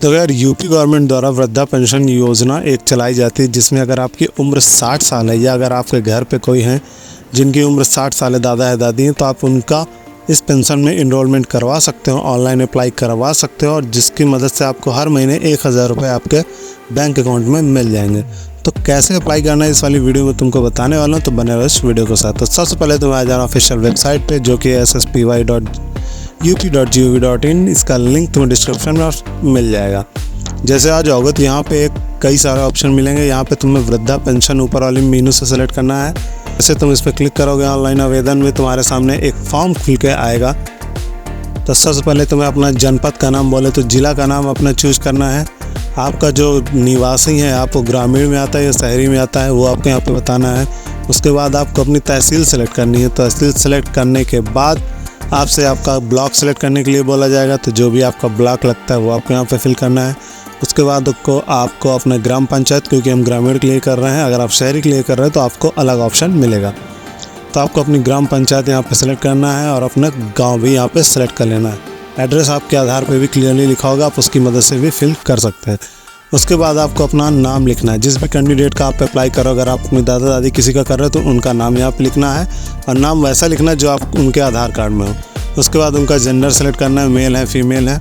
तो यार UP government द्वारा वृद्धा पेंशन योजना एक चलाई जाती है, जिसमें अगर आपकी उम्र 60 साल है या अगर आपके घर पे कोई हैं जिनकी उम्र 60 साल है, दादा है दादी हैं, तो आप उनका इस पेंशन में इनरोलमेंट करवा सकते हो, ऑनलाइन अप्लाई करवा सकते हो और जिसकी मदद से आपको हर महीने 1000 रुपये आपके बैंक अकाउंट में मिल जाएंगे। तो कैसे अप्लाई करना है इस वाली वीडियो में तुमको बताने वाला हूँ, तो बने रहो इस वीडियो के साथ। तो सबसे पहले तुम्हें आ जाना ऑफिशियल वेबसाइट पे, जो कि sspi.up.gov.in। इसका लिंक तुम्हें डिस्क्रिप्शन में मिल जाएगा। जैसे आ जाओगे तो यहाँ पे कई सारे ऑप्शन मिलेंगे। यहाँ पे तुम्हें वृद्धा पेंशन ऊपर वाले मेनू से सेलेक्ट करना है। जैसे तुम इस पर क्लिक करोगे, ऑनलाइन आवेदन में तुम्हारे सामने एक फॉर्म खुल के आएगा। तो सबसे पहले तुम्हें अपना जनपद का नाम, बोले तो जिला का नाम अपना चूज करना है। आपका जो निवासी है, आपको ग्रामीण में आता है या शहरी में आता है, वो आपको यहाँ पे बताना है। उसके बाद आपको अपनी तहसील सेलेक्ट करनी है। तहसील सेलेक्ट करने के बाद आपसे आपका ब्लॉक सेलेक्ट करने के लिए बोला जाएगा, तो जो भी आपका ब्लॉक लगता है वो आपको यहाँ पे फिल करना है। उसके बाद आपको अपना ग्राम पंचायत, क्योंकि हम ग्रामीण के लिए कर रहे हैं, अगर आप शहरी के लिए कर रहे हैं तो आपको अलग ऑप्शन मिलेगा। तो आपको अपनी ग्राम पंचायत यहाँ पे सेलेक्ट करना है और अपना गांव भी यहाँ पे सेलेक्ट कर लेना है। एड्रेस आपके आधार पे भी क्लियरली लिखा होगा, आप उसकी मदद से भी फिल कर सकते हैं। उसके बाद आपको अपना नाम लिखना है। जिस भी कैंडिडेट का आप अप्लाई करो, अगर आप अपने दादा दादी किसी का कर रहे हो तो उनका नाम यहाँ पे लिखना है और नाम वैसा लिखना है जो आप उनके आधार कार्ड में हो। उसके बाद उनका जेंडर सेलेक्ट करना है, मेल है फीमेल है।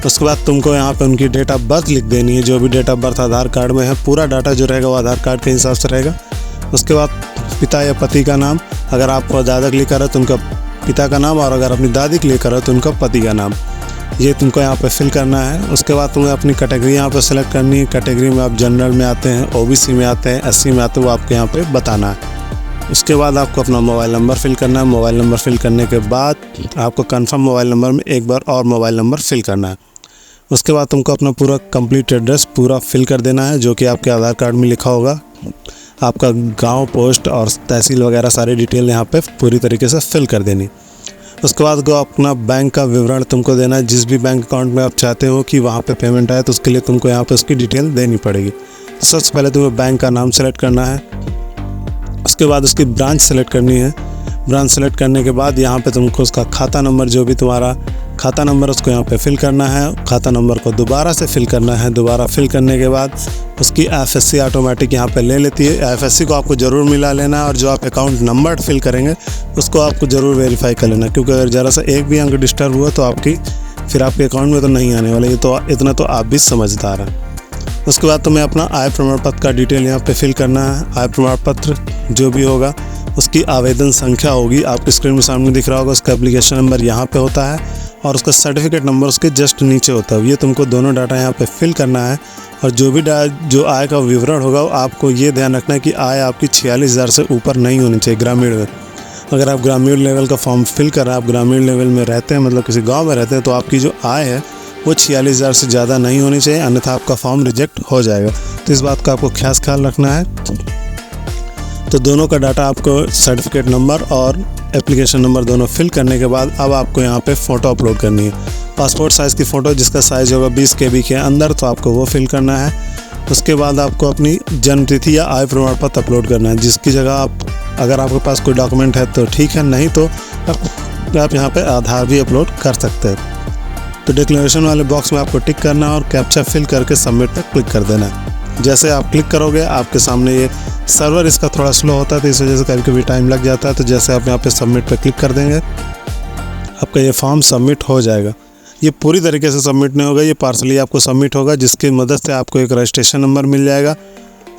उसके बाद तुमको यहाँ पे उनकी डेट ऑफ बर्थ लिख देनी है, जो भी date of birth Aadhaar card में है। पूरा डाटा जो रहेगा वो आधार कार्ड के हिसाब से रहेगा। उसके बाद पिता या पति का नाम, अगर आप दादा के लिए कर रहे हो तो उनका पिता का नाम, और अगर अपनी दादी के लिए कर रहे हो तो उनका पति का नाम, ये तुमको यहाँ पे फिल करना है। उसके बाद तुम्हें अपनी कैटेगरी यहाँ पे सेलेक्ट करनी है। कैटेगरी में आप जनरल में आते हैं, ओबीसी में आते हैं, एससी में आते हैं, वो आपको यहाँ पे बताना है। उसके बाद आपको अपना मोबाइल नंबर फिल करना है। मोबाइल नंबर फिल करने के बाद आपको कंफर्म मोबाइल नंबर में एक बार और मोबाइल नंबर फिल करना है। उसके बाद तुमको अपना पूरा कंप्लीट एड्रेस पूरा फिल कर देना है, जो कि आपके आधार कार्ड में लिखा होगा। आपका गांव, पोस्ट और तहसील वगैरह सारी डिटेल यहाँ पे पूरी तरीके से फिल कर देनी। उसके बाद अपना बैंक का विवरण तुमको देना है। जिस भी बैंक अकाउंट में आप चाहते हो कि वहाँ पे पेमेंट आए, तो उसके लिए तुमको यहाँ पे उसकी डिटेल देनी पड़ेगी। तो सबसे पहले तुम्हें बैंक का नाम सेलेक्ट करना है। उसके बाद उसकी ब्रांच सेलेक्ट करनी है। ब्रांच सेलेक्ट करने के बाद यहाँ पे तुमको उसका खाता नंबर, जो भी तुम्हारा खाता नंबर उसको यहाँ पे फिल करना है। खाता नंबर को दोबारा से फिल करना है। दोबारा फिल करने के बाद उसकी एफएससी ऑटोमेटिक यहाँ पे ले लेती है। एफएससी को आपको ज़रूर मिला लेना है और जो आप अकाउंट नंबर फिल करेंगे उसको आपको ज़रूर वेरीफाई कर लेना, क्योंकि अगर ज़रा सा एक भी अंक डिस्टर्ब हुआ तो फिर आपके अकाउंट में तो नहीं आने वाला। ये तो इतना तो आप भी समझदार हैं। उसके बाद तुम्हें अपना आय प्रमाण पत्र का डिटेल यहाँ पे फिल करना है। आय प्रमाण पत्र जो भी होगा उसकी आवेदन संख्या होगी, आपकी स्क्रीन में सामने दिख रहा होगा। उसका एप्लीकेशन नंबर यहाँ पे होता है और उसका सर्टिफिकेट नंबर उसके जस्ट नीचे होता है। ये तुमको दोनों डाटा यहाँ पे फिल करना है। और जो आय का विवरण होगा, आपको ये ध्यान रखना है कि आय आपकी 46,000 से ऊपर नहीं होनी चाहिए ग्रामीण में। अगर आप ग्रामीण लेवल का फॉर्म फिल कर रहे हैं, आप ग्रामीण लेवल में रहते हैं, मतलब किसी गाँव में रहते हैं, तो आपकी जो आय है वो 46,000 से ज़्यादा नहीं होनी चाहिए, अन्यथा आपका फॉर्म रिजेक्ट हो जाएगा। तो इस बात का आपको खास ख्याल रखना है। तो दोनों का डाटा आपको सर्टिफिकेट नंबर और एप्लीकेशन नंबर दोनों फिल करने के बाद अब आपको यहाँ पे फ़ोटो अपलोड करनी है। पासपोर्ट साइज़ की फ़ोटो जिसका साइज़ होगा 20 KB के अंदर, तो आपको वो फिल करना है। उसके बाद आपको अपनी जन्म तिथि या आय प्रमाण पत्र अपलोड करना है। जिसकी जगह अगर आपके पास कोई डॉक्यूमेंट है तो ठीक है, नहीं तो आप यहाँ पर आधार भी अपलोड कर सकते हैं। तो डिक्लेरेशन वाले बॉक्स में आपको टिक करना है और कैप्चा फिल करके सबमिट पर क्लिक कर देना है। जैसे आप क्लिक करोगे, आपके सामने ये सर्वर इसका थोड़ा स्लो होता है, तो इस वजह से कभी कभी टाइम लग जाता है। तो जैसे आप यहाँ पे सबमिट पे क्लिक कर देंगे, आपका ये फॉर्म सबमिट हो जाएगा। ये पूरी तरीके से सबमिट नहीं होगा, ये पार्सली आपको सबमिट होगा, जिसकी मदद से आपको एक रजिस्ट्रेशन नंबर मिल जाएगा।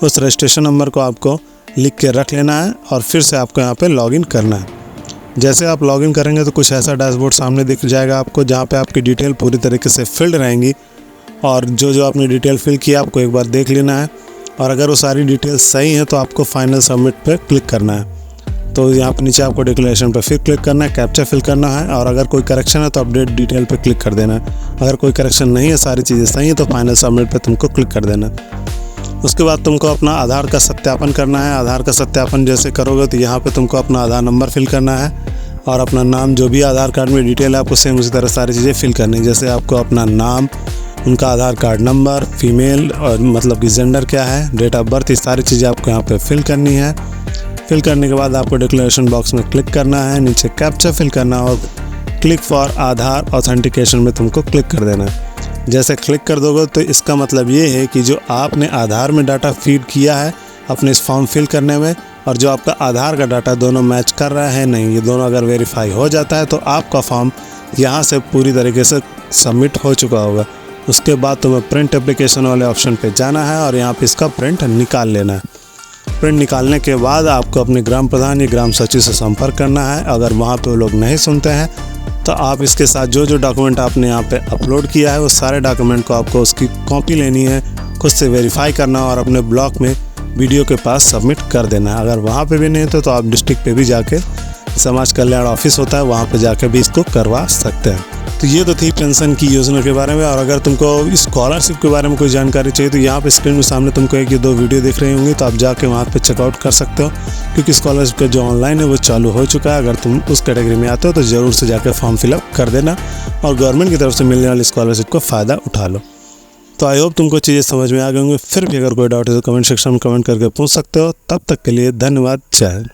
उस रजिस्ट्रेशन नंबर को आपको लिख के रख लेना है और फिर से आपको यहाँ पर लॉगिन करना है। जैसे आप लॉगिन करेंगे तो कुछ ऐसा डैशबोर्ड सामने दिख जाएगा आपको, जहाँ पे आपकी डिटेल पूरी तरीके से फिल्ड रहेंगी और जो आपने डिटेल फिल किया आपको एक बार देख लेना है। और अगर वो सारी डिटेल सही है तो आपको फाइनल सबमिट पे क्लिक करना है। तो यहाँ पर नीचे आपको डिक्लेरेशन पे फिर क्लिक करना है, कैप्चा फिल करना है और अगर कोई करेक्शन है तो अपडेट डिटेल पे क्लिक कर देना है। अगर कोई करेक्शन नहीं है, सारी चीज़ें सही है, तो फाइनल सबमिट पे तुमको क्लिक कर देना है। उसके बाद तुमको अपना आधार का सत्यापन करना है। आधार का सत्यापन जैसे करोगे तो यहाँ पे तुमको अपना आधार नंबर फिल करना है और अपना नाम, जो भी आधार कार्ड में डिटेल है आपको सेम उसी तरह सारी चीज़ें फिल करनी है। जैसे आपको अपना नाम, उनका आधार कार्ड नंबर, फीमेल और मतलब कि जेंडर क्या है, डेट ऑफ बर्थ, ये सारी चीज़ें आपको यहाँ पे फिल करनी है। फिल करने के बाद आपको डिक्लेरेशन बॉक्स में क्लिक करना है, नीचे कैप्चा फिल करना और क्लिक फॉर आधार ऑथेंटिकेशन में तुमको क्लिक कर देना है। जैसे क्लिक कर दोगे तो इसका मतलब ये है कि जो आपने आधार में डाटा फीड किया है अपने इस फॉर्म फिल करने में और जो आपका आधार का डाटा दोनों मैच कर रहा है नहीं, ये दोनों अगर वेरीफाई हो जाता है तो आपका फॉर्म यहाँ से पूरी तरीके से सबमिट हो चुका होगा। उसके बाद तुम्हें प्रिंट एप्लीकेशन वाले ऑप्शन पे जाना है और यहाँ पे इसका प्रिंट निकाल लेना है। प्रिंट निकालने के बाद आपको अपने ग्राम प्रधान या ग्राम सचिव से संपर्क करना है। अगर वहाँ पे वो लोग नहीं सुनते हैं तो आप इसके साथ जो जो डॉक्यूमेंट आपने यहाँ पे अपलोड किया है वो सारे डॉक्यूमेंट को आपको उसकी कॉपी लेनी है, खुद से वेरीफाई करना और अपने ब्लॉक में वीडियो के पास सबमिट कर देना है। अगर वहाँ पे भी नहीं तो आप डिस्ट्रिक्ट पे भी जाके समाज कल्याण ऑफिस होता है वहाँ पे जाके भी इसको करवा सकते हैं। तो ये तो थी पेंशन की योजना के बारे में। और अगर तुमको स्कॉलरशिप के बारे में कोई जानकारी चाहिए तो यहाँ पे स्क्रीन में सामने तुमको एक या दो वीडियो दिख रही होंगी, तो आप जाके वहाँ पे चेकआउट कर सकते हो, क्योंकि स्कॉलरशिप का जो ऑनलाइन है वो चालू हो चुका है। अगर तुम उस कैटेगरी में आते हो तो ज़रूर से जाकर फॉर्म फिलअप कर देना और गवर्नमेंट की तरफ से मिलने वाली स्कॉलरशिप का फ़ायदा उठा लो। तो आई होप तुमको चीज़ें समझ में आ गई होंगी। फिर भी अगर कोई डाउट है तो कमेंट सेक्शन में कमेंट करके पूछ सकते हो। तब तक के लिए धन्यवाद। जय हिंद।